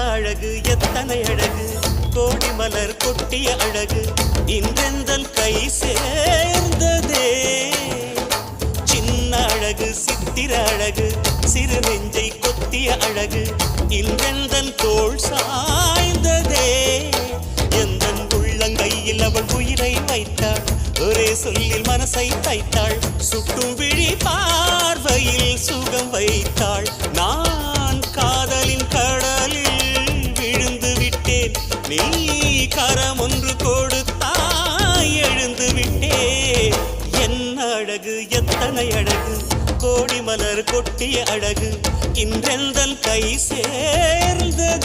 அழகு எத்தனை அழகு கோடி மலர் கொட்டிய அழகு இன்றெந்தன் கை சேர்ந்ததே சின்ன அழகு சித்திர அழகு சிறு நெஞ்சை கொத்திய அழகு இன்றெந்தன் தோள் சாய்ந்ததே எந்தன் உள்ளங்கையில் அவள் உயிரை வைத்தாள் ஒரே சொல்லில் மனசை தைத்தாள் சுட்டும் விழி பார்வையில் சுகம் வைத்தாள் நான் காதலின் கடலில் விழுந்து விட்டேன் நீ கரம் ஒன்று கொடுத்தாய் எழுந்து விட்டேன் என்ன அழகு எத்தனை அழகு கோடி மலர் கொட்டிய அழகு இன்றெந்தன் கை சேர்ந்ததே